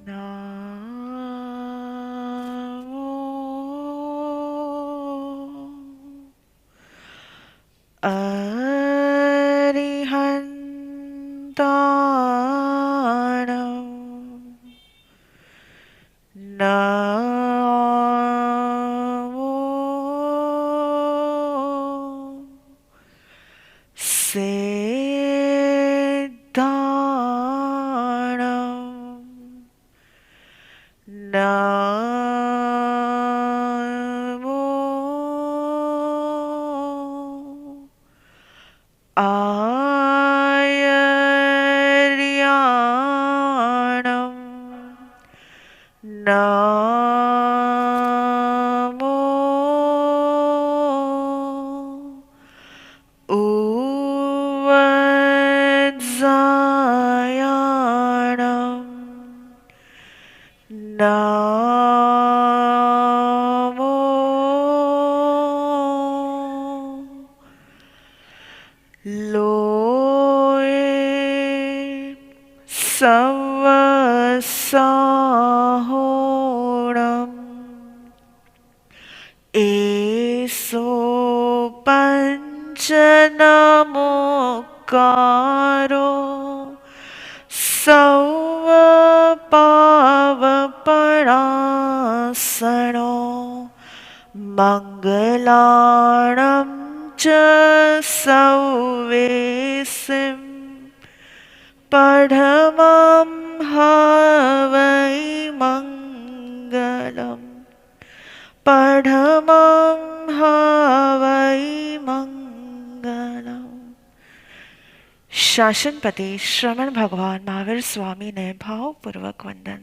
Namo Arihantanam. Namo Siddhanam. Namo Aryanam. Namo Uvajjayanam. Namo Loe Savasahoram. Eso Panchanamukaro Sauva Pavaparasano Mangalanam Cha Sauvesim Padhamam Havai Mangalam. Padhamam Havai Mangalam. शासनपति श्रवण भगवान महावीर स्वामी ने भावपूर्वक वंदन।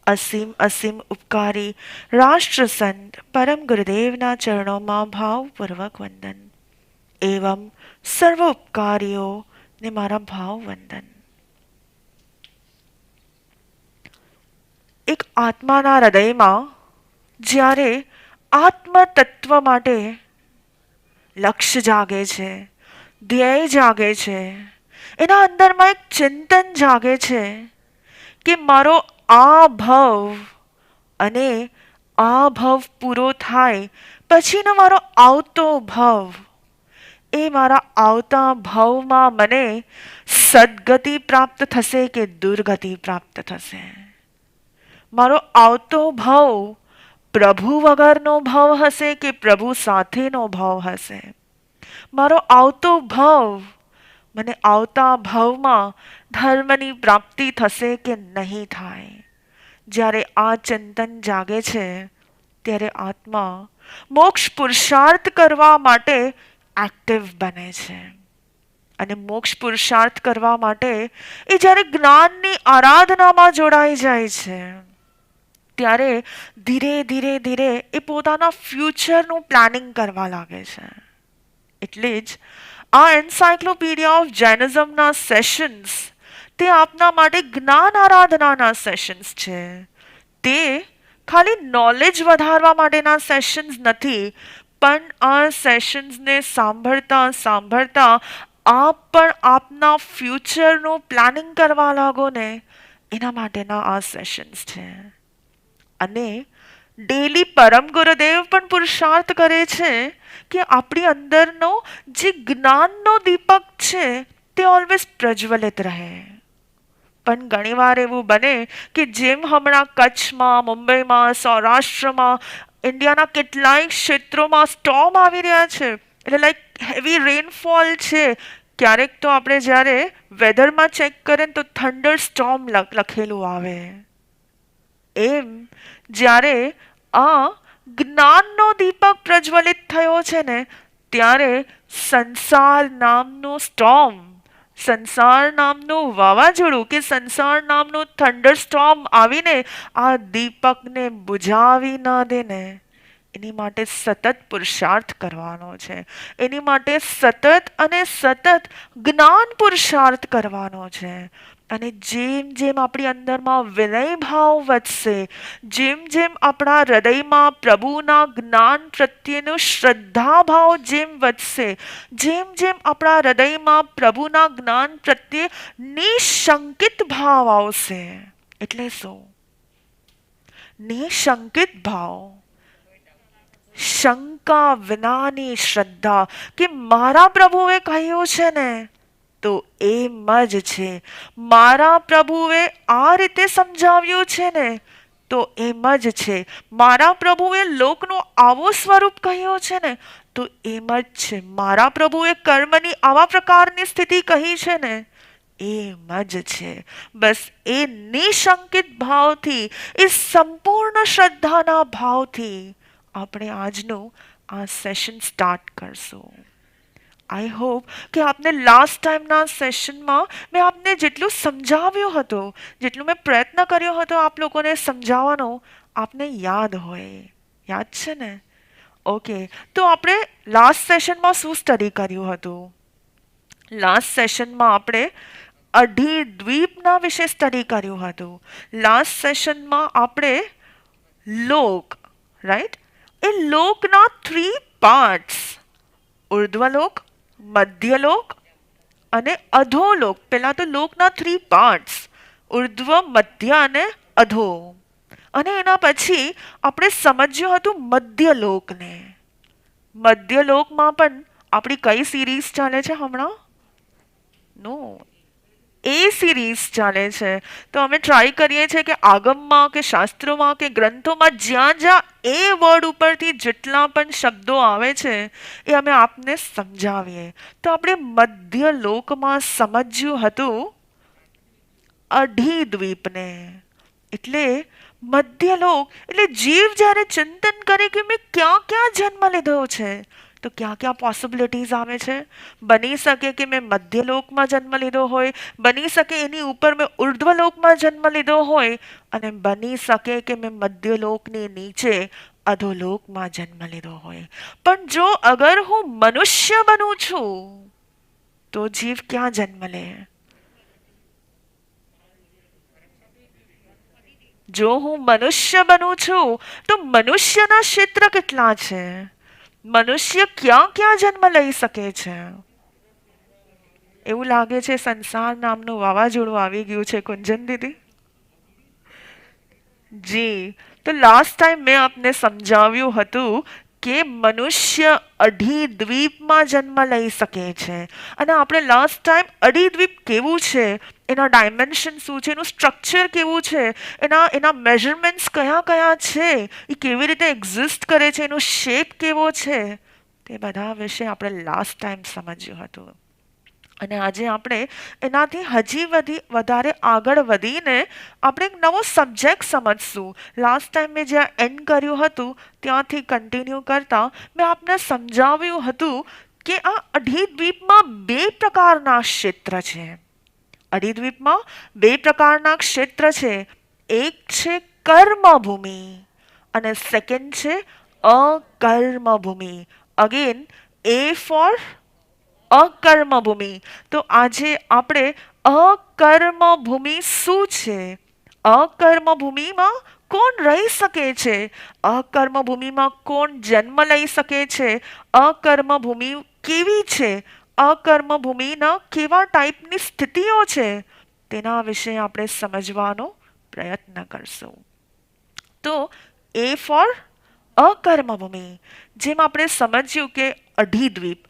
असीम असीम उपकारी राष्ट्र संत परम गुरुदेवना चरणों में भावपूर्वक वंदन एवं सर्व उपकारीओ ने मारा भाव वंदन। एक आत्माना हृदयમાં જ્યારે આત્મ તત્વ માટે લક્ષ્ય જાગે છે, ધ્યેય જાગે છે, એના અંદરમાં એક ચિંતન જાગે છે કે મારો આ ભવ અને આ ભવ પૂરો થાય પછીનો મારો આવતો ભવ, એ મારા આવતા ભવમાં મને સદગતિ પ્રાપ્ત થશે કે દુર્ગતિ પ્રાપ્ત થશે. મારો આવતો ભવ પ્રભુ વગરનો ભવ હશે કે પ્રભુ સાથેનો ભવ હશે. મારો આવતો ભવ મને આવતા ભવમાં ધર્મની પ્રાપ્તિ થશે કે નહીં થાય. જ્યારે આ ચિંતન જાગે છે ત્યારે આત્મા મોક્ષ પુરુષાર્થ કરવા માટે એક્ટિવ બને છે. અને મોક્ષ પુરુષાર્થ કરવા માટે એ જ્યારે જ્ઞાનની આરાધનામાં જોડાઈ જાય છે ત્યારે ધીરે ધીરે ધીરે એ પોતાના ફ્યુચરનું પ્લાનિંગ કરવા લાગે છે. એટલે જ આ એન્સાઇક્લોપીડિયા ઓફ જૈનિઝમના સેશન્સ તે આપના માટે જ્ઞાન આરાધનાના સેશન્સ છે. તે ખાલી નોલેજ વધારવા માટેના સેશન્સ નથી, પણ આ સેશન્સને સાંભળતા સાંભળતા આપ પણ આપના ફ્યુચરનું પ્લાનિંગ કરવા લાગો ને, એના માટેના આ સેશન્સ છે. અને ડેલી પરમ ગુરુદેવ પણ પુરુષાર્થ કરે છે કે આપણી અંદરનો જે જ્ઞાનનો દીપક છે તે ઓલવેઝ પ્રજ્વલિત રહે. પણ ઘણીવાર એવું બને કે જેમ હમણાં કચ્છમાં, મુંબઈમાં, સૌરાષ્ટ્રમાં, ઇન્ડિયાના કેટલાય ક્ષેત્રોમાં સ્ટોર્મ આવી રહ્યા છે, એટલે લાઈક હેવી રેનફોલ છે. ક્યારેક તો આપણે જ્યારે વેધરમાં ચેક કરીએ તો થંડર સ્ટોર્મ લખેલું આવે. એમ જ્યારે આ જ્ઞાનનો દીપક પ્રજ્વલિત થયો છે ને, ત્યારે સંસાર નામનું સ્ટોર્મ, સંસાર નામનું વાવાઝોડું કે સંસાર નામનું થંડર સ્ટોર્મ આવીને આ દીપકને બુઝાવી ના દે ને, એની માટે સતત પુરુષાર્થ કરવાનો છે. એની માટે સતત અને સતત જ્ઞાન પુરુષાર્થ કરવાનો છે. અને જેમ જેમ આપણી અંદરમાં વિનય ભાવ વધશે, જેમ જેમ આપણા હૃદયમાં પ્રભુના જ્ઞાન પ્રત્યેનો શ્રદ્ધા ભાવ જેમ વધશે, જેમ જેમ આપણા હૃદયમાં પ્રભુના જ્ઞાન પ્રત્યે નિશંકિત ભાવ આવશે, એટલે શું? નિશંકિત ભાવ, શંકા વિનાની શ્રદ્ધા કે મારા પ્રભુએ કહ્યું છે ને તો એમ જ છે, મારા પ્રભુએ આ રીતે સમજાવ્યું છે ને તો એમ જ છે, મારા પ્રભુએ લોકનું આવું સ્વરૂપ કહ્યું છે ને તો એમ જ છે, મારા પ્રભુએ કર્મની આવા પ્રકારની સ્થિતિ કહી છે ને એમ જ છે. બસ એ નિશંકિત ભાવથી, એ સંપૂર્ણ શ્રદ્ધાના ભાવથી આપણે આજનું આ સેશન સ્ટાર્ટ કરશું. આઈ હોપ કે આપને લાસ્ટ ટાઈમના સેશનમાં મેં આપને જેટલું સમજાવ્યું હતું, જેટલું મેં પ્રયત્ન કર્યો હતો આપ લોકોને સમજાવવાનો, આપને યાદ હોય. યાદ છે ને? ઓકે, તો આપણે લાસ્ટ સેશનમાં શું સ્ટડી કર્યું હતું? લાસ્ટ સેશનમાં આપણે અઢી દ્વીપના વિશે સ્ટડી કર્યું હતું. લાસ્ટ સેશનમાં આપણે લોક, રાઈટ, એ લોકના 3 પાર્ટ્સ, ઉર્ધ્વલોક, મધ્યલોક અને અધોલોક. પહેલા તો લોકના 3 પાર્ટ્સ, ઉર્ધ્વ, મધ્ય અને અધો. અને એના પછી આપણે સમજ્યું હતું મધ્યલોકને. મધ્યલોકમાં પણ આપણી કઈ સિરીઝ ચાલે છે હમણાં? નો, એ સિરીઝ ચાલે છે. તો અમે ટ્રાય કરીએ છીએ કે આગમમાં કે શાસ્ત્રોમાં કે ગ્રંથોમાં જ્યાં જ્યાં એ વર્ડ ઉપરથી જેટલા પણ શબ્દો આવે છે એ અમે આપને સમજાવીએ. તો આપણે મધ્યલોકમાં સમજ્યું હતું અઢીદ્વીપને. એટલે મધ્યલોક એટલે જીવ જ્યારે ચિંતન કરે કે મેં ક્યાં ક્યાં જન્મ લીધો છે, તો ક્યાં ક્યાં પોસિબિલિટીઝ આવે છે. બની શકે કે મેં મધ્યલોકમાં જન્મ લીધો હોય, બની શકે એની ઉપર મેં ઉર્ધ્વલોકમાં જન્મ લીધો હોય, અને બની શકે કે મેં મધ્યલોકની નીચે અધોલોકમાં જન્મ લીધો હોય. પણ જો અગર હું મનુષ્ય બનું છું તો જીવ ક્યાં જન્મ લે? જો હું મનુષ્ય બનું છું તો મનુષ્યના ક્ષેત્ર કેટલા છે? મનુષ્ય ક્યાં ક્યાં જન્મ લઈ શકે છે? એવું લાગે છે સંસાર નામનું વાવાઝોડું આવી ગયું છે કુંજન દીદી. જી, તો લાસ્ટ ટાઈમ મેં આપને સમજાવ્યું હતું કે મનુષ્ય અઢીદ્વીપમાં જન્મ લઈ શકે છે. અને આપણે લાસ્ટ ટાઈમ અઢીદ્વીપ કેવું છે, એના ડાયમેન્શન શું છે, એનું સ્ટ્રક્ચર કેવું છે, એના મેઝરમેન્ટ્સ કયા કયા છે, એ કેવી રીતે એક્ઝિસ્ટ કરે છે, એનો શેપ કેવો છે, તે બધા વિશે આપણે લાસ્ટ ટાઈમ સમજ્યું હતું. અને આજે આપણે એનાથી હજી વધારે આગળ વધીને આપણે એક નવો સબ્જેક્ટ સમજશું. લાસ્ટ ટાઈમ મેં જ્યાં એન્ડ કર્યું હતું ત્યાંથી કન્ટિન્યુ કરતા મેં આપને સમજાવ્યું હતું કે આ અઢીદ્વીપમાં 2 પ્રકારના ક્ષેત્ર છે. અઢીદ્વીપમાં 2 પ્રકારના ક્ષેત્ર છે. એક છે કર્મભૂમિ અને સેકન્ડ છે અકર્મભૂમિ. અગેન એ ફોર અકર્મભૂમિ. તો આજે આપણે અકર્મભૂમિ શું છે, અકર્મભૂમિમાં કોણ રહી શકે છે, અકર્મભૂમિમાં કોણ જન્મ લઈ શકે છે, અકર્મભૂમિ કેવી છે, અકર્મભૂમિના કેવા ટાઈપની સ્થિતિઓ છે, તેના વિશે આપણે સમજવાનો પ્રયત્ન કરશું. તો એ ફોર અકર્મભૂમિ. જેમ આપણે સમજ્યું કે અઢીદ્વીપ,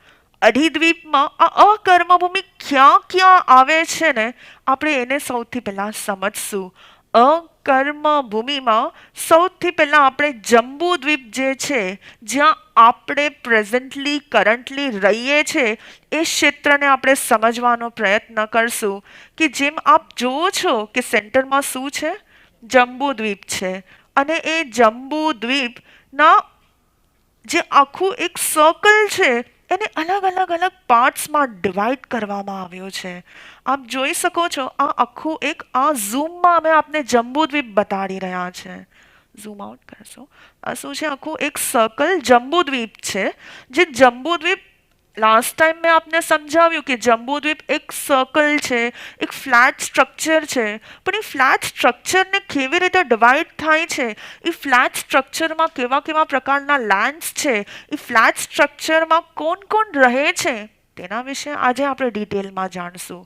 અઢીદ્વીપમાં આ અકર્મભૂમિ ક્યાં ક્યાં આવે છે ને, આપણે એને સૌથી પહેલાં સમજશું. અકર્મભૂમિમાં સૌથી પહેલાં આપણે જંબુદ્વીપ જે છે, જ્યાં આપણે પ્રેઝન્ટલી કરન્ટલી રહીએ છીએ, એ ક્ષેત્રને આપણે સમજવાનો પ્રયત્ન કરશું. કે જેમ આપ જુઓ છો કે સેન્ટરમાં શું છે, જંબુદ્વીપ છે. અને એ જંબુદ્વીપના જે આખું એક સર્કલ છે એને અલગ અલગ અલગ પાર્ટ્સમાં ડિવાઈડ કરવામાં આવ્યો છે. આપ જોઈ શકો છો આ આખું એક આ ઝૂમમાં અમે આપને જંબુદ્વીપ બતાડી રહ્યા છે. ઝૂમ આઉટ કરશો. આ શું છે, આખું એક સર્કલ જંબુદ્વીપ છે. જે જંબુદ્વીપ લાસ્ટ ટાઈમ મેં આપને સમજાવ્યું કે જંબુદ્વીપ એક સર્કલ છે, એક ફ્લેટ સ્ટ્રક્ચર છે. પણ એ ફ્લેટ સ્ટ્રક્ચરને કેવી રીતે ડિવાઈડ થાય છે, એ ફ્લેટ સ્ટ્રક્ચરમાં કેવા કેવા પ્રકારના લેન્ડ્સ છે, એ ફ્લેટ સ્ટ્રક્ચરમાં કોણ કોણ રહે છે, તેના વિશે આજે આપણે ડિટેલમાં જાણશું.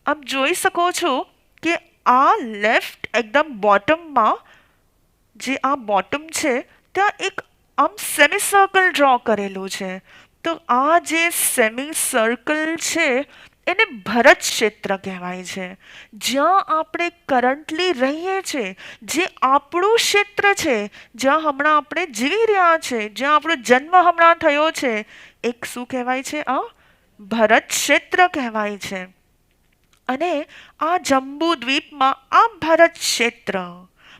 આપ જોઈ શકો છો કે આ લેફ્ટ એકદમ બોટમમાં, જે આ બોટમ છે ત્યાં એક આમ સેમી સર્કલ ડ્રો કરેલું છે. તો આ જે સેમી સર્કલ છે એને ભરત ક્ષેત્ર કહેવાય છે. જ્યાં આપણે કરન્ટલી રહીએ છીએ, જે આપણું ક્ષેત્ર છે, જ્યાં હમણાં આપણે જીવી રહ્યા છે, જ્યાં આપણો જન્મ હમણાં થયો છે, એક શું કહેવાય છે? આ ભરત ક્ષેત્ર કહેવાય છે. અને આ જંબુ દ્વીપમાં આ ભરત ક્ષેત્ર,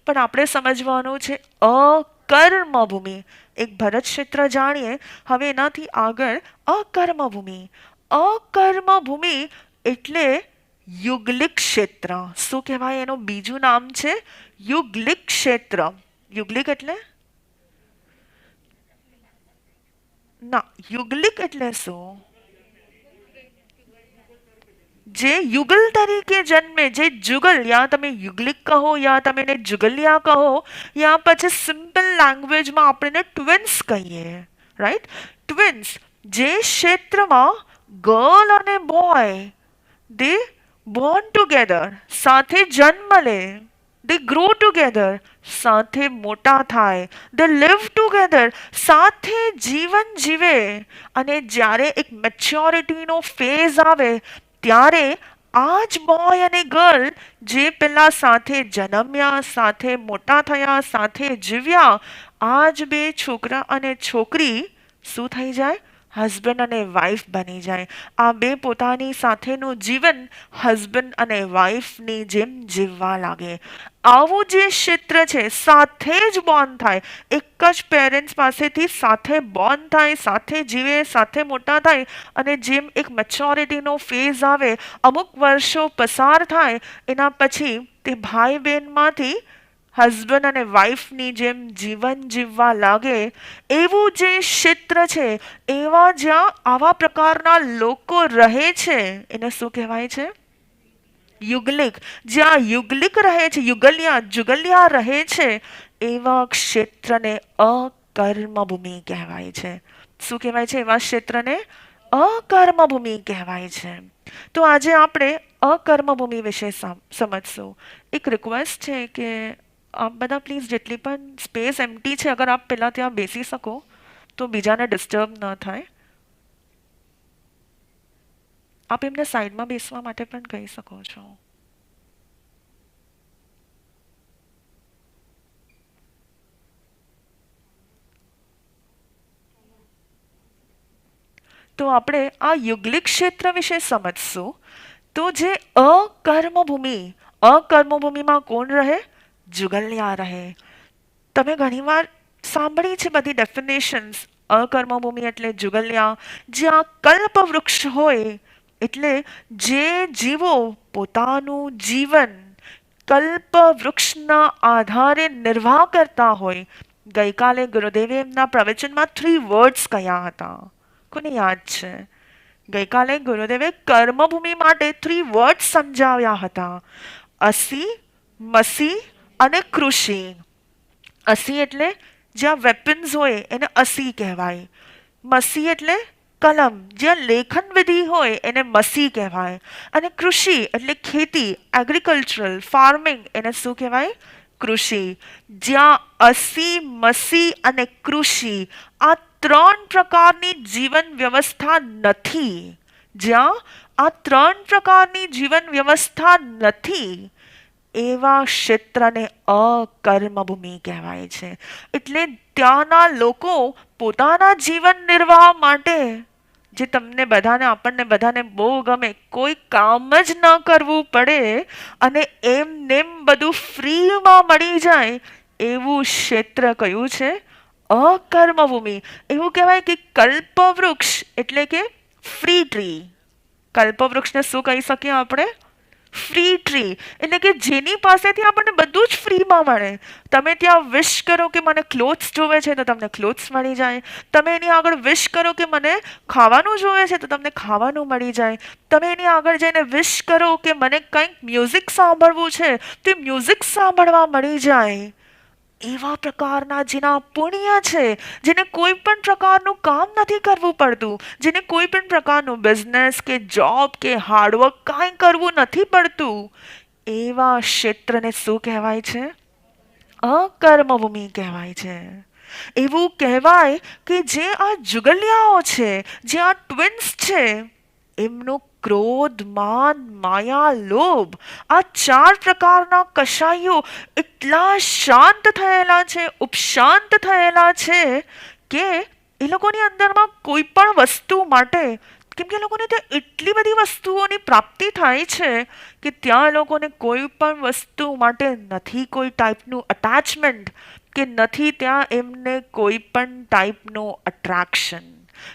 પણ આપણે સમજવાનું છે અકર્મભૂમિ. એક ભરત ક્ષેત્ર જાણીએ, હવે એનાથી આગળ અકર્મભૂમિ. અકર્મભૂમિ એટલે યુગલિક ક્ષેત્ર. શું કહેવાય? એનું બીજું નામ છે યુગલિક ક્ષેત્ર. યુગલિક એટલે ના, યુગલિક એટલે શું? જે યુગલ તરીકે જન્મે, જે જુગલ, યા તમે યુગલિક કહો યા તમે એને જુગલિયા કહો, યા પછી સિમ્પલ લેંગ્વેજમાં આપણે એને ટ્વિન્સ કહીએ, રાઈટ? ટ્વિન્સ જે ક્ષેત્રમાં ગર્લ અને બોય દે બોર્ન ટુગેધર, સાથે જન્મ લે, દે ગ્રો ટુગેધર, સાથે મોટા થાય, દે live ટુગેધર, સાથે જીવન જીવે, અને જ્યારે એક મેચ્યોરિટીનો ફેઝ આવે ત્યારે આ જ બોય અને ગર્લ જે પેલા સાથે જન્મ્યા, સાથે મોટા થયા, સાથે જીવ્યા, આ જ બે છોકરા અને છોકરી શું થઈ જાય? હસબન્ડ અને વાઈફ બની જાય. આ બે પોતાની સાથેનું જીવન હસબન્ડ અને વાઈફની જેમ જીવવા લાગે. આવું જે ક્ષેત્ર છે, સાથે જ બોર્ન થાય, એક જ પેરેન્ટ્સ પાસેથી સાથે બોર્ન થાય, સાથે જીવે, સાથે મોટા થાય, અને જેમ એક મેચ્યોરિટીનો ફેઝ આવે, અમુક વર્ષો પસાર થાય, એના પછી તે ભાઈ બહેનમાંથી હસબન્ડ અને વાઈફની જેમ જીવન જીવવા લાગે, એવું જે ક્ષેત્ર છે, એવા જ્યાં આવા પ્રકારના લોકો રહે છે, એને શું કહેવાય છે? યુગલિક. જ્યાં યુગલિક રહે છે, યુગલિયા, જુગલિયા રહે છે, એવા ક્ષેત્રને અકર્મભૂમિ કહેવાય છે. શું કહેવાય છે? એવા ક્ષેત્રને અકર્મભૂમિ કહેવાય છે. તો આજે આપણે અકર્મભૂમિ વિશે સમજશું. એક રિક્વેસ્ટ છે કે આપ બધા પ્લીઝ જેટલી પણ સ્પેસ એમ્પ્ટી છે, અગર આપ પહેલાં ત્યાં બેસી શકો તો બીજાને ડિસ્ટર્બ ન થાય. આપ એમને સાઈડમાં બેસવા માટે પણ કહી શકો છો. તો આપણે આ યુગલિક ક્ષેત્ર વિશે સમજશું. તો જે અકર્મભૂમિ, અકર્મભૂમિમાં કોણ રહે? જુગલિયા રહે. તમે ઘણીવાર સાંભળી છે બધી ડેફિનેશન્સ. અકર્મભૂમિ એટલે જુગલિયા. જ્યાં કલ્પવૃક્ષ હોય, એટલે જે જીવો પોતાનું જીવન કલ્પવૃક્ષના આધારે નિર્વાહ કરતા હોય. ગઈકાલે ગુરુદેવે એમના પ્રવચનમાં 3 વર્ડ્સ કયા હતા? કોને યાદ છે? ગઈકાલે ગુરુદેવે કર્મભૂમિ માટે 3 વર્ડ્સ સમજાવ્યા હતા. અસી, મસી અને કૃષિ. અસી એટલે જ્યાં વેપન્સ હોય એને અસી કહેવાય. મસી એટલે કલમ, જ્યાં લેખન વિધિ હોય એને મસી કહેવાય. અને કૃષિ એટલે ખેતી, એગ્રીકલ્ચરલ, ફાર્મિંગ, એને શું કહેવાય? કૃષિ. જ્યાં અસી, મસી અને કૃષિ આ 3 પ્રકારની જીવન વ્યવસ્થા નથી, જ્યાં આ 3 પ્રકારની જીવન વ્યવસ્થા નથી, એવા ક્ષેત્રને અકર્મભૂમિ કહેવાય છે. એટલે ત્યાંના લોકો પોતાના જીવન નિર્વાહ માટે, જે તમને બધાને, આપણને બધાને બહુ ગમે, કોઈ કામ જ ન કરવું પડે અને એમ બધું ફ્રીમાં મળી જાય, એવું ક્ષેત્ર કયું છે? અકર્મભૂમિ. એવું કહેવાય કે કલ્પવૃક્ષ એટલે કે ફ્રી ટ્રી. કલ્પવૃક્ષને શું કહી શકીએ આપણે? Free tree. એટલે કે જેની પાસેથી આપણને બધું જ ફ્રીમાં મળે. તમે ત્યાં વિશ કરો કે મને ક્લોથ્સ જોવે છે તો તમને ક્લોથ્સ મળી જાય. તમે એની આગળ વિશ કરો કે મને ખાવાનું જોવે છે તો તમને ખાવાનું મળી જાય. તમે એની આગળ જઈને વિશ કરો કે મને કંઈક મ્યુઝિક સાંભળવું છે તો મ્યુઝિક સાંભળવા મળી જાય. એવા પ્રકારના જેના પુણ્ય છે, જેને કોઈ પણ પ્રકારનું કામ નથી કરવું પડતું, જેને કોઈ પણ પ્રકારનું બિઝનેસ કે જોબ કે હાર્ડવર્ક કાંઈ કરવું નથી પડતું, એવા ક્ષેત્રને શું કહેવાય છે? અકર્મભૂમિ કહેવાય છે. એવું કહેવાય કે જે આ જુગલિયાઓ છે, જે આ ટ્વિન્સ છે, એમનો ક્રોધ, માન, માયા, લોભ, આ 4 પ્રકારના કશાયો એટલા શાંત થયેલા છે, ઉપશાંત થયેલા છે કે એ લોકોની અંદરમાં કોઈ પણ વસ્તુ માટે, કેમ કે એ લોકોને ત્યાં એટલી બધી વસ્તુઓની પ્રાપ્તિ થાય છે કે ત્યાં એ લોકોને કોઈ પણ વસ્તુ માટે નથી કોઈ ટાઈપનું અટેચમેન્ટ, કે નથી ત્યાં એમને કોઈ પણ ટાઈપનો અટ્રેક્શન,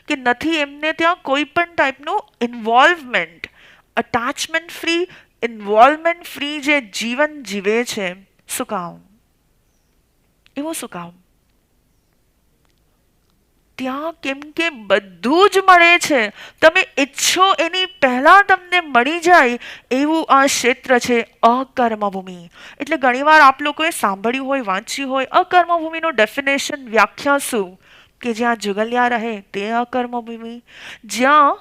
કે નથી એમને ત્યાં કોઈ પણ ટાઈપનું involvement. Attachment free, involvement free જે જીવન જીવે છે. શું કામ? એવું શું કામ? ત્યાં કેમ કે બધું જ મળે છે. તમે ઈચ્છો એની પહેલા તમને મળી જાય એવું આ ક્ષેત્ર છે અકર્મભૂમિ. એટલે ઘણીવાર આપ લોકોએ સાંભળ્યું હોય, વાંચ્યું હોય, અકર્મભૂમિનો ડેફિનેશન, વ્યાખ્યા શું? કે જ્યાં જુગલિયા રહે તે અકર્મભૂમિ, જ્યાં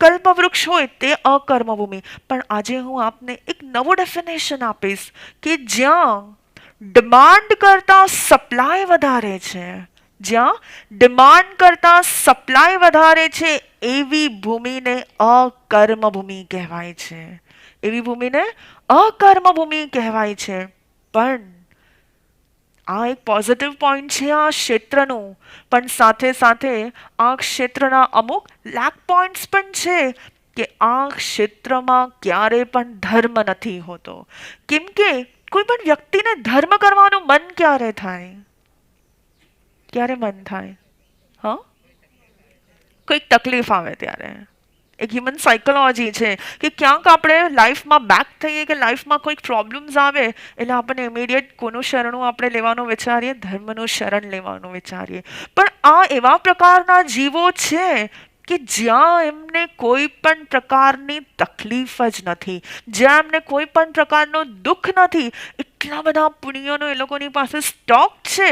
કલ્પવૃક્ષ હોય તે અકર્મભૂમિ. પણ આજે હું આપને એક નવો ડેફિનેશન આપીશ કે જ્યાં ડિમાન્ડ કરતા સપ્લાય વધારે છે, જ્યાં ડિમાન્ડ કરતા સપ્લાય વધારે છે, એવી ભૂમિને અકર્મભૂમિ કહેવાય છે. એવી ભૂમિને અકર્મભૂમિ કહેવાય છે. પણ આ એક પોઝિટિવ પોઈન્ટ છે આ ક્ષેત્રનું, પણ સાથે સાથે આ ક્ષેત્રના અમુક લેક પોઈન્ટ્સ પણ છે કે આ ક્ષેત્રમાં ક્યારે પણ ધર્મ નથી હોતો. કેમ કે કોઈ પણ વ્યક્તિને ધર્મ કરવાનું મન ક્યારે થાય? ક્યારે મન થાય? હા, કોઈક તકલીફ આવે ત્યારે. એક હ્યુમન સાયકોલોજી છે કે ક્યાંક આપણે લાઈફમાં બેક થઈએ, કે લાઈફમાં કોઈક પ્રોબ્લેમ્સ આવે એટલે આપણને ઇમિડિયેટ કોનું શરણું આપણે લેવાનું વિચારીએ? ધર્મનું શરણ લેવાનું વિચારીએ. પણ આ એવા પ્રકારના જીવો છે કે જ્યાં એમને કોઈ પણ પ્રકારની તકલીફ જ નથી, જ્યાં એમને કોઈ પણ પ્રકારનું દુઃખ નથી, એટલા બધા પુણ્યોનો એ લોકોની પાસે સ્ટોક છે.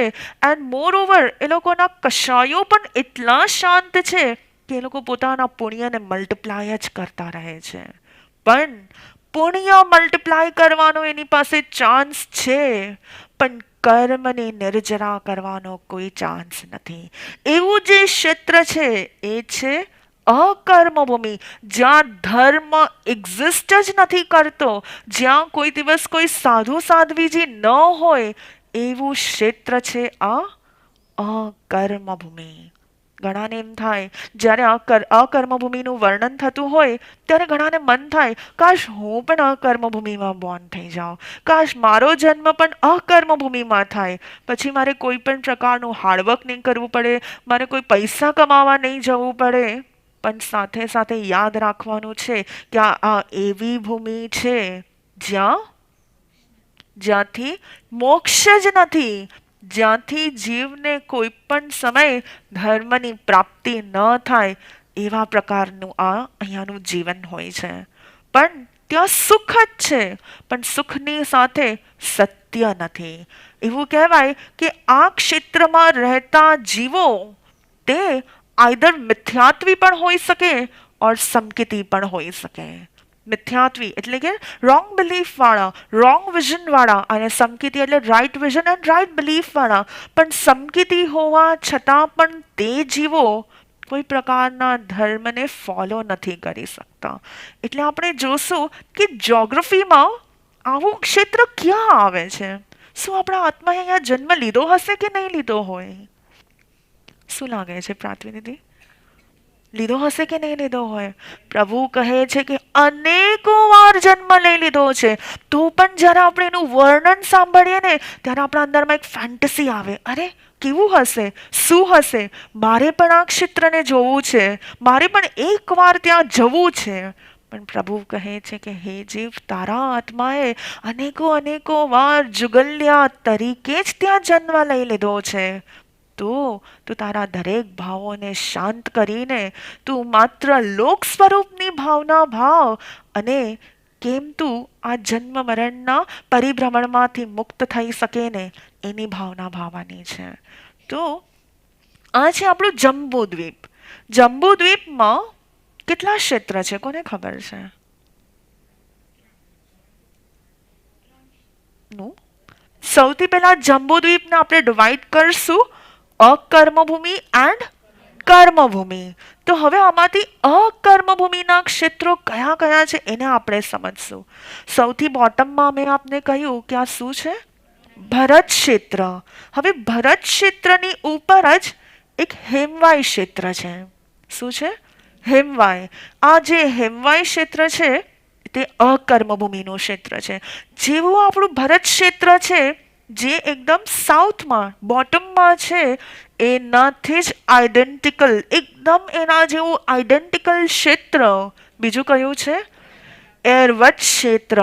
એન્ડ મોર ઓવર એ લોકોના કશાયો પણ એટલા શાંત છે કે એ લોકો પોતાના પુણ્યને મલ્ટીપ્લાય જ કરતા રહે છે. પણ પુણ્ય મલ્ટીપ્લાય કરવાનો એની પાસે ચાન્સ છે, પણ કર્મને નિર્જરા કરવાનો કોઈ ચાન્સ નથી. એવું જે ક્ષેત્ર છે એ છે અકર્મભૂમિ, જ્યાં ધર્મ એક્ઝિસ્ટ જ નથી કરતો, જ્યાં કોઈ દિવસ કોઈ સાધુ સાધ્વીજી ન હોય, એવું ક્ષેત્ર છે આ અકર્મભૂમિ. ઘણાને એમ થાય, જ્યારે અકર્મભૂમિનું વર્ણન થતું હોય ત્યારે ઘણાને મન થાય, કાશ હું પણ અકર્મભૂમિમાં બોર્ન થઈ જાઉં, કાશ મારો જન્મ પણ અકર્મભૂમિમાં થાય. પછી મારે કોઈ પણ પ્રકારનું હાર્ડવર્ક નહીં કરવું પડે, મારે કોઈ પૈસા કમાવા નહીં જવું પડે. પણ સાથે સાથે યાદ રાખવાનું છે કે આ એવી ભૂમિ છે જ્યાંથી મોક્ષ જ નથી, જ્યાંથી જીવને કોઈ પણ સમયે ધર્મની પ્રાપ્તિ ન થાય એવા પ્રકારનું આ અહીંયાનું જીવન હોય છે. પણ ત્યાં સુખ જ છે, પણ સુખની સાથે સત્ય નથી. એવું કહેવાય કે આ ક્ષેત્રમાં રહેતા જીવો તે આઈધર મિથ્યાત્વી પણ હોઈ શકે ઓર સમકિતી પણ હોઈ શકે. મિથ્યાત્વી એટલે કે રોંગ બિલીફ વાળા, રોંગ વિઝન વાળા, અને સમકિતી એટલે right vision and right belief વાળા. પણ સમકિતી હોવા છતાં પણ તે જીવો કોઈ પ્રકારના ધર્મને ફોલો નથી કરી શકતા. એટલે આપણે જોશું કે જ્યોગ્રાફીમાં આવું ક્ષેત્ર ક્યાં આવે છે? શું આપણા આત્માએ અહીંયા જન્મ લીધો હશે કે નહીં લીધો હોય? શું લાગે છે પ્રાર્થવી? લીધો હશે કે નહીં લીધો હોય? પ્રભુ કહે છે કે અનેકો વાર જન્મ લઈ લીધો છે. તો પણ જ્યારે આપણે એનું વર્ણન સાંભળીએ ને ત્યારે આપણા અંદરમાં એક ફેન્ટસી આવે, અરે કેવું હશે, શું હશે, મારે પણ આ ક્ષેત્રને જોવું છે, મારે પણ એકવાર ત્યાં જવું છે. પણ પ્રભુ કહે છે કે હે જીવ, તારા આત્માએ અનેકો અનેકો વાર જુગલ્યા તરીકે જ ત્યાં જન્મ લઈ લીધો છે. તું તારા દરેક ભાવોને શાંત કરીને તું માત્ર લોક સ્વરૂપની ભાવના ભાવ, અને કેમ તું આ જન્મ મરણના પરિભ્રમણમાંથી મુક્ત થઈ શકે ને એની ભાવના ભાવવાની છે. તો આ છે આપણું જંબુદ્વીપ. જંબુદ્વીપમાં કેટલા ક્ષેત્ર છે? કોને ખબર છે? દ્વીપનું. સૌથી પહેલા જંબુદ્વીપને આપણે ડિવાઈડ કરશું અકર્મભૂમિ એન્ડ કર્મભૂમિ. તો હવે આમાંથી અકર્મભૂમિના ક્ષેત્રો કયા કયા છે એને આપણે સમજશું. સૌથી બોટમમાં મેં આપને કહ્યું કે આ શું છે? ભરત ક્ષેત્ર. હવે ભરત ક્ષેત્રની ઉપર જ એક હેમવાઈ ક્ષેત્ર છે. શું છે? હેમવાઈ. આ જે હેમવાઈ ક્ષેત્ર છે તે અકર્મભૂમિનું ક્ષેત્ર છે. જેવું આપણું ભરત ક્ષેત્ર છે જે એકદમ સાઉથમાં બોટમમાં છે એનાથી જ આઈડેન્ટિકલ, એકદમ એના જેવું આઈડેન્ટિકલ ક્ષેત્ર બીજું કયું છે? એરવત ક્ષેત્ર.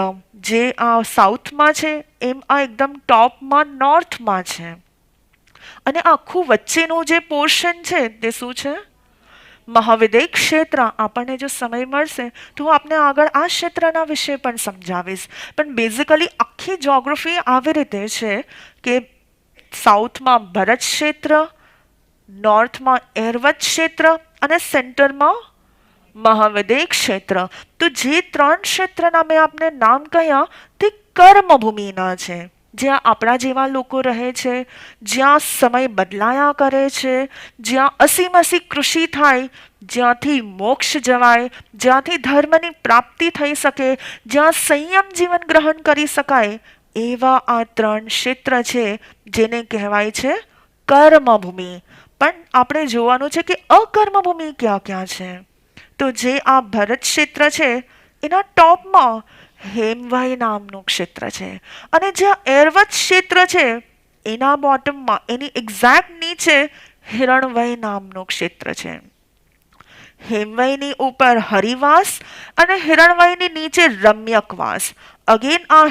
જે આ સાઉથમાં છે એમ આ એકદમ ટોપમાં નોર્થમાં છે. અને આખું વચ્ચેનું જે પોર્શન છે તે શું છે? મહાવિદ્ય ક્ષેત્ર. આપણને જો સમય મળશે તો હું આપને આગળ આ ક્ષેત્રના વિશે પણ સમજાવીશ. પણ બેઝિકલી આખી જ્યોગ્રાફી આવી રીતે છે કે સાઉથમાં ભરત ક્ષેત્ર, નોર્થમાં એરવત ક્ષેત્ર અને સેન્ટરમાં મહાવિદ્ય ક્ષેત્ર. તો જે ત્રણ ક્ષેત્રના મેં આપને નામ કહ્યા તે કર્મભૂમિના છે. જ્યાં આપણા જેવા લોકો રહે છે, જ્યાં સમય બદલાયા કરે છે, જ્યાં અસીમસી કૃષિ થાય, જ્યાંથી મોક્ષ જવાય, જ્યાંથી ધર્મની પ્રાપ્તિ થઈ શકે, જ્યાં સંયમ જીવન ગ્રહણ કરી શકાય, એવા આ ત્રણ ક્ષેત્ર છે જેને કહેવાય છે કર્મભૂમિ. પણ આપણે જોવાનું છે કે અકર્મભૂમિ ક્યાં ક્યાં છે. તો જે આ ભરત ક્ષેત્ર છે એના ટોપમાં હેમવાઈ નામનું ક્ષેત્ર છે. અને જ્યાં એરવત ક્ષેત્ર છે એના બોટમમાં, એની એક્ઝેક્ટ નીચે હિરણવઈ નામનું ક્ષેત્ર છે. હેમવઈની ઉપર હરિવાસ અને હિરણવઈની નીચે રમ્યકવાસ. અગેન આ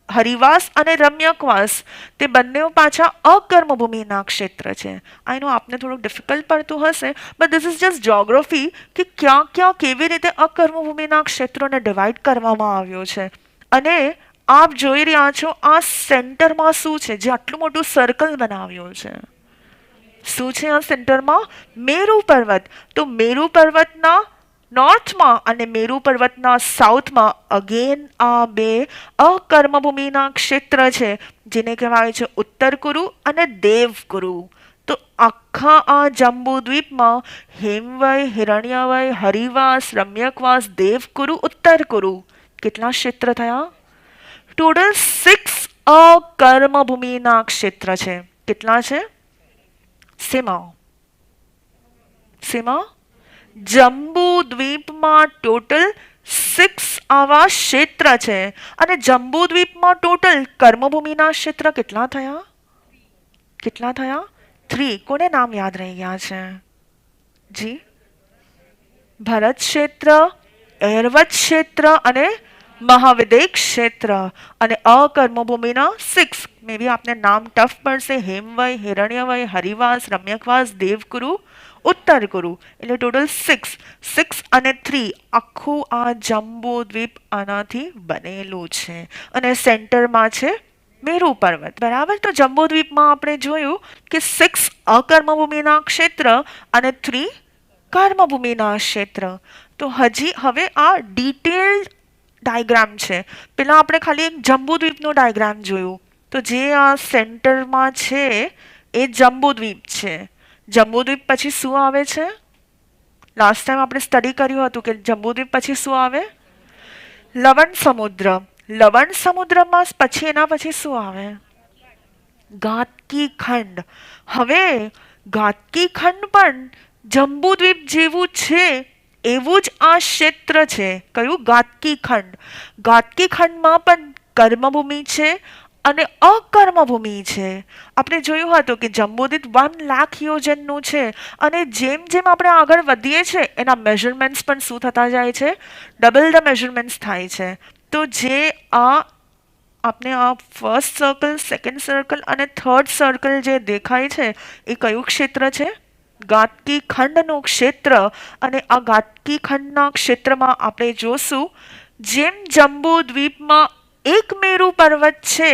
હરિવાસ અને રમ્યકવાસ તે બંને પાછા અકર્મભૂમિના ક્ષેત્ર છે. આનું આપને થોડુંક ડિફિકલ્ટ પડતું હશે, but this is just geography કે ક્યાં ક્યાં કેવી રીતે અકર્મભૂમિના ક્ષેત્રોને ડિવાઈડ કરવામાં આવ્યો છે. અને આપ જોઈ રહ્યા છો આ સેન્ટરમાં શું છે જે આટલું મોટું સર્કલ બનાવ્યું છે. શું છે આ સેન્ટરમાં? મેરુ પર્વત. તો મેરુ પર્વતના નોર્થમાં અને મેરુ પર્વતના સાઉથમાં અગેન આ બે અકર્મભૂમિના ક્ષેત્ર છે જેને કહેવાય છે ઉત્તર કુરુ અને દેવકુરુ. તો આખા આ જંબુદ્વીપમાં હેમવઈ, હિરણ્યવઈ, હરિવાસ, રમ્યકવાસ, દેવકુરુ, ઉત્તર કુરુ કેટલા ક્ષેત્ર થયા? ટોટલ 6 અકર્મભૂમિના ક્ષેત્ર છે. કેટલા છે? શેમાં? જંબુદ્વીપમાં ટોટલ 6 આવા ક્ષેત્ર છે. અને જંબુદ્વીપમાં ટોટલ કર્મભૂમિના ક્ષેત્ર કેટલા થયા? 3. કોને નામ યાદ રહી ગયા છે? જી, ભરત ક્ષેત્ર, એરવત ક્ષેત્ર અને મહાવિદ્ય ક્ષેત્ર. અને અકર્મભૂમિના 6 મે બી આપને નામ ટફ પડશે. હેમવઈ, હિરણ્યવઈ, હરિવાસ, રમ્યકવાસ, દેવકુરુ, ઉત્તર કુરુ. એટલે ટોટલ 6 અને 3 આખું આ જંબુદ્વીપ આનાથી બનેલું છે. અને સેન્ટરમાં છે મેરુ પર્વત. બરાબર. તો જંબુદ્વીપમાં આપણે જોયું કે 6 અકર્મભૂમિના ક્ષેત્ર અને 3 કર્મભૂમિના ક્ષેત્ર. તો હવે આ ડિટેલ્ડ ડાયગ્રામ છે. પેલા આપણે ખાલી એક જંબુદ્વીપનો ડાયગ્રામ જોયું. તો જે આ સેન્ટરમાં છે એ જંબુદ્વીપ છે. જંબુદ્વીપ પછી શું આવે છે? લાસ્ટ ટાઈમ આપણે સ્ટડી કર્યું હતું કે જંબુદ્વીપ પછી શું આવે? લવણ સમુદ્ર. લવણ સમુદ્રમાં પછી એના પછી શું આવે? ગાતકી ખંડ. હવે ગાતકી ખંડ પણ જંબુદ્વીપ જેવું છે એવું જ આ ક્ષેત્ર છે. કયું? ગાતકી ખંડ. ગાતકી ખંડમાં પણ કર્મભૂમિ છે અને અકર્મભૂમિ છે. આપણે જોયું હતું કે જંબુદ્વીપ 1 લાખ યોજનનું છે. અને જેમ જેમ આપણે આગળ વધીએ છીએ એના મેઝરમેન્ટ્સ પણ શું થતા જાય છે? ડબલ ધ મેઝરમેન્ટ્સ થાય છે. તો જે આપણે આ ફર્સ્ટ સર્કલ, સેકન્ડ સર્કલ અને થર્ડ સર્કલ જે દેખાય છે એ કયું ક્ષેત્ર છે? ગાતકી ખંડનું ક્ષેત્ર. અને આ ગાતકી ખંડના ક્ષેત્રમાં આપણે જોશું જેમ જંબુદ્વીપમાં એક મેરુ પર્વત છે,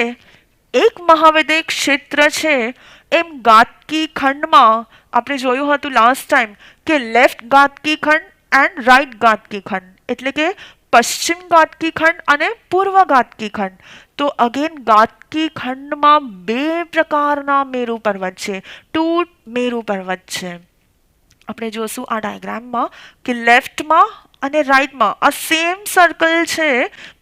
એક મહાવિદ્ય ક્ષેત્ર છે, એમ ગાતકી ખંડમાં આપણે જોયું હતું લાસ્ટ ટાઈમ કે લેફ્ટ ગાતકી ખંડ એન્ડ રાઈટ ગાતકી ખંડ. એટલે કે પશ્ચિમ ગાતકી ખંડ અને પૂર્વ ગાતકી ખંડ. તો અગેન ગાતકી ખંડમાં બે પ્રકારના મેરુ પર્વત છે, ટુ મેરુ પર્વત છે. આપણે જોશું આ ડાયાગ્રામમાં કે લેફ્ટમાં અને રાઈટમાં આ સેમ સર્કલ છે,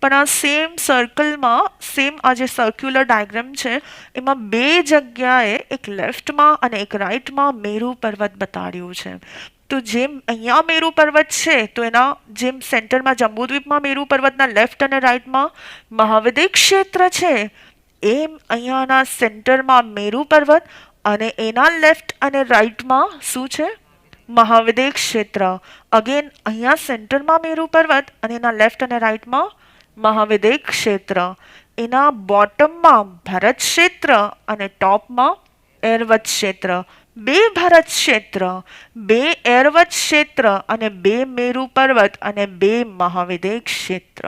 પણ આ સેમ સર્કલમાં સેમ આ જે સર્ક્યુલર ડાયાગ્રામ છે એમાં બે જગ્યાએ એક લેફ્ટમાં અને એક રાઈટમાં મેરુ પર્વત બતાડ્યું છે. તો જેમ અહીંયા મેરુ પર્વત છે તો એના જેમ સેન્ટરમાં જંબુદ્વીપમાં મેરુ પર્વતના લેફ્ટ અને રાઈટમાં મહાવિદ્ય ક્ષેત્ર છે, એમ અહીંયાના સેન્ટરમાં મેરુ પર્વત અને એના લેફ્ટ અને રાઈટમાં શું છે? મહાવિદ્ય ક્ષેત્ર. અગેન અહીંયા સેન્ટરમાં મેરુ પર્વત અને એના લેફ્ટ અને રાઈટમાં મહાવિદ્ય ક્ષેત્ર. એના બોટમમાં ભરત ક્ષેત્ર અને ટોપમાં એરવત ક્ષેત્ર. બે ભરત ક્ષેત્ર, બે એરવત ક્ષેત્ર અને બે મેરુ પર્વત અને બે મહાવિદ્ય ક્ષેત્ર.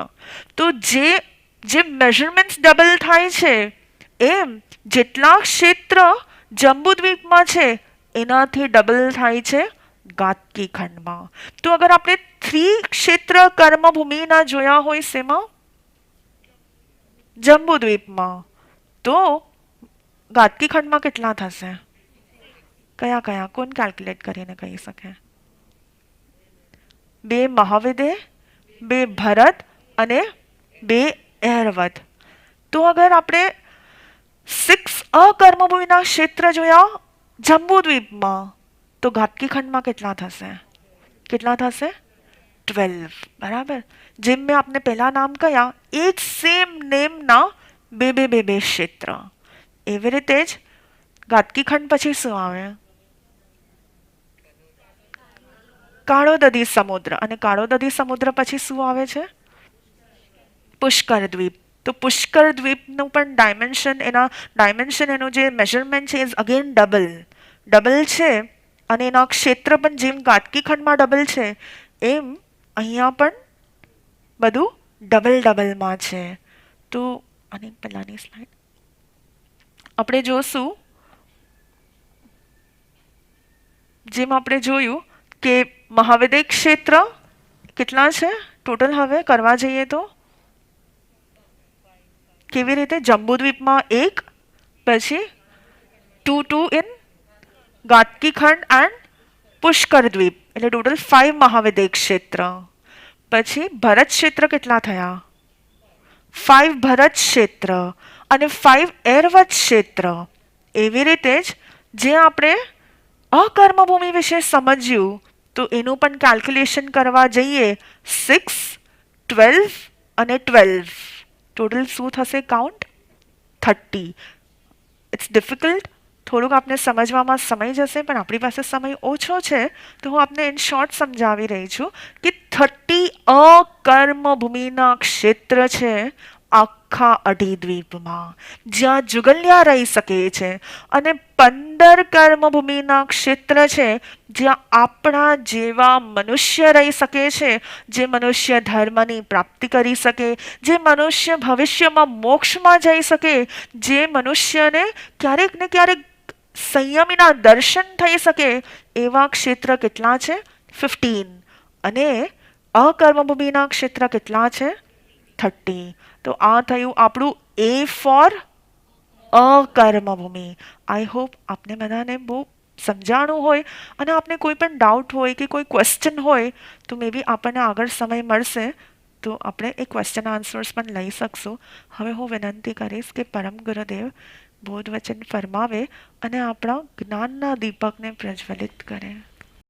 તો જે મેઝરમેન્ટ્સ ડબલ થાય છે એમ જેટલા ક્ષેત્ર જંબુદ્વીપમાં છે એનાથી ડબલ થાય છે ગાતકી ખંડમાં. તો અગર આપણે 3 ક્ષેત્ર કર્મભૂમિના જોયા હોય શેમાં? જંબુદ્વીપમાં. તો ગાતકી ખંડમાં કેટલા થશે? કયા કયા? કોણ કેલ્ક્યુલેટ કરીને કહી શકે? બે મહાવિદ્ય, બે ભરત અને બે એરવત. તો અગર આપણે 6 અકર્મભૂમિના ક્ષેત્ર જોયા જંબુદ્વીપમાં તો ગાતકી ખંડમાં કેટલા થશે? કેટલા થશે? 12. બરાબર. જેમ મેં આપને પહેલા નામ કયા એ જ સેમ નેમના બે બે બે બે ક્ષેત્ર. એવી રીતે જ ગાતકી ખંડ પછી શું આવે? કાળોદદી સમુદ્ર. અને કાળોદદી સમુદ્ર પછી શું આવે છે? પુષ્કર દ્વીપ. તો પુષ્કર દ્વીપનું પણ ડાયમેન્શન એનું જે મેઝરમેન્ટ છે ઇઝ અગેન ડબલ છે. અને એના ક્ષેત્ર પણ જેમ ગાતકી ખંડમાં ડબલ છે એમ અહીંયા પણ બધું ડબલમાં છે. તો આની પહેલાની સ્લાઇડ આપણે જોશું, જેમ આપણે જોયું કે મહાવિદ્ય ક્ષેત્ર કેટલા છે ટોટલ? હવે કરવા જઈએ તો કેવી રીતે? જંબુદ્વીપમાં 1, પછી 2 ઇન ગાતકી ખંડ એન્ડ પુષ્કર દ્વીપ, એટલે ટોટલ 5 મહાવિદ્ય ક્ષેત્ર. પછી ભરત ક્ષેત્ર કેટલા થયા? 5 ભરત ક્ષેત્ર અને 5 એરવત ક્ષેત્ર. એવી રીતે જ જે આપણે અકર્મભૂમિ વિશે સમજ્યું તો એનું પણ કેલ્ક્યુલેશન કરવા જઈએ 6, 12 અને 12. ટોટલ શું થશે કાઉન્ટ? 30. ઇટ્સ ડિફિકલ્ટ, થોડુંક આપને સમજવામાં સમય જશે, પણ આપણી પાસે સમય ઓછો છે તો હું આપને ઇન શોર્ટ સમજાવી રહી છું કે 30 અકર્મભૂમિના ક્ષેત્ર છે આખા અઢીદ્વીપમાં, જ્યાં જુગલ્યા રહી શકે છે. અને 15 કર્મભૂમિના ક્ષેત્ર છે જ્યાં આપણા જેવા મનુષ્ય રહી શકે છે, જે મનુષ્ય ધર્મની પ્રાપ્તિ કરી શકે, જે મનુષ્ય ભવિષ્યમાં મોક્ષમાં જઈ શકે, જે મનુષ્યને ક્યારેક ને ક્યારેક સંયમીના દર્શન થઈ શકે એવા ક્ષેત્ર કેટલા છે? 15. અને અકર્મભૂમિના ક્ષેત્ર કેટલા છે? 30. તો આ થયું આપણું A ફોર અકર્મભૂમિ. આઈ હોપ આપને બધાને બહુ સમજાણું હોય, અને આપને કોઈ પણ ડાઉટ હોય કે કોઈ ક્વેશ્ચન હોય તો મે બી આપણને આગળ સમય મળશે તો આપણે એ ક્વેશ્ચન આન્સર્સ પણ લઈ શકશું. હવે હું વિનંતી કરીશ કે પરમ ગુરુદેવ બોધ વચન ફરમાવે અને આપણા જ્ઞાનના દીપકને પ્રજ્વલિત કરે.